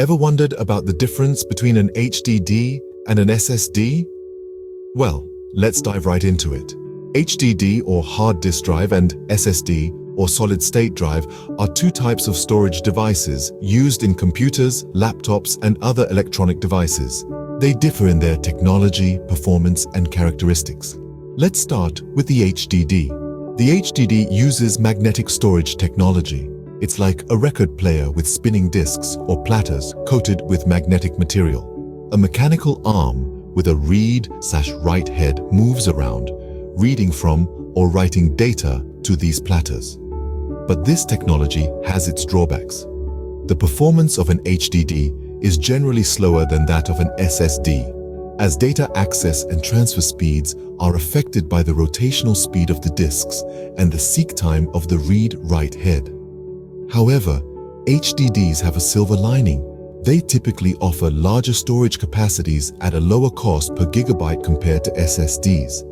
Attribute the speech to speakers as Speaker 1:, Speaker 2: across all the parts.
Speaker 1: Ever wondered about the difference between an HDD and an SSD? Well, let's dive right into it. HDD or hard disk drive and SSD or solid state drive are two types of storage devices used in computers, laptops, and other electronic devices. They differ in their technology, performance, and characteristics. Let's start with the HDD. The HDD uses magnetic storage technology. It's like a record player with spinning disks or platters coated with magnetic material. A mechanical arm with a read/write head moves around, reading from or writing data to these platters. But this technology has its drawbacks. The performance of an HDD is generally slower than that of an SSD, as data access and transfer speeds are affected by the rotational speed of the disks and the seek time of the read/write head. However, HDDs have a silver lining. They typically offer larger storage capacities at a lower cost per gigabyte compared to SSDs.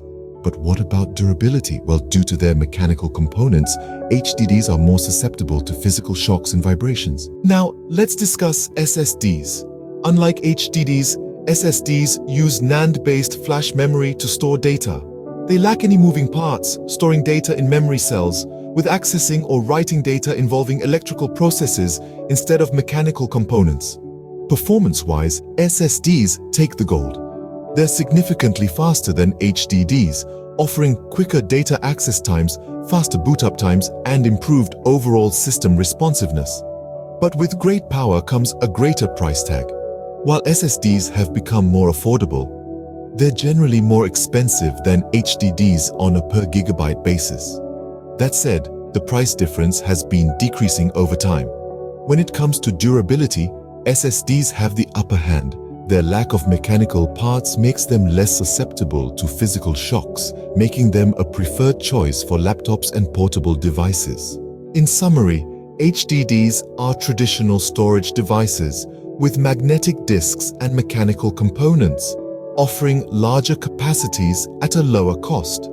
Speaker 1: But what about durability? Well, due to their mechanical components, HDDs are more susceptible to physical shocks and vibrations. Now, let's discuss SSDs. Unlike HDDs, SSDs use NAND-based flash memory to store data. They lack any moving parts, storing data in memory cells, with accessing or writing data involving electrical processes instead of mechanical components. Performance-wise, SSDs take the gold. They're significantly faster than HDDs, offering quicker data access times, faster boot-up times, and improved overall system responsiveness. But with great power comes a greater price tag. While SSDs have become more affordable, they're generally more expensive than HDDs on a per gigabyte basis. That said, the price difference has been decreasing over time. When it comes to durability, SSDs have the upper hand. Their lack of mechanical parts makes them less susceptible to physical shocks, making them a preferred choice for laptops and portable devices. In summary, HDDs are traditional storage devices with magnetic disks and mechanical components, offering larger capacities at a lower cost.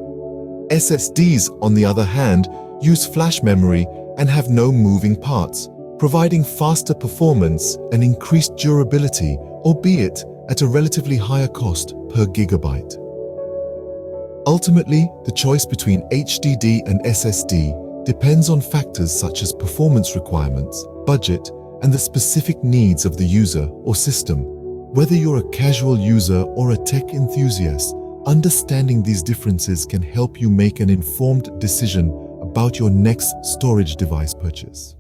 Speaker 1: SSDs, on the other hand, use flash memory and have no moving parts, providing faster performance and increased durability, albeit at a relatively higher cost per gigabyte. Ultimately, the choice between HDD and SSD depends on factors such as performance requirements, budget, and the specific needs of the user or system. Whether you're a casual user or a tech enthusiast, understanding these differences can help you make an informed decision about your next storage device purchase.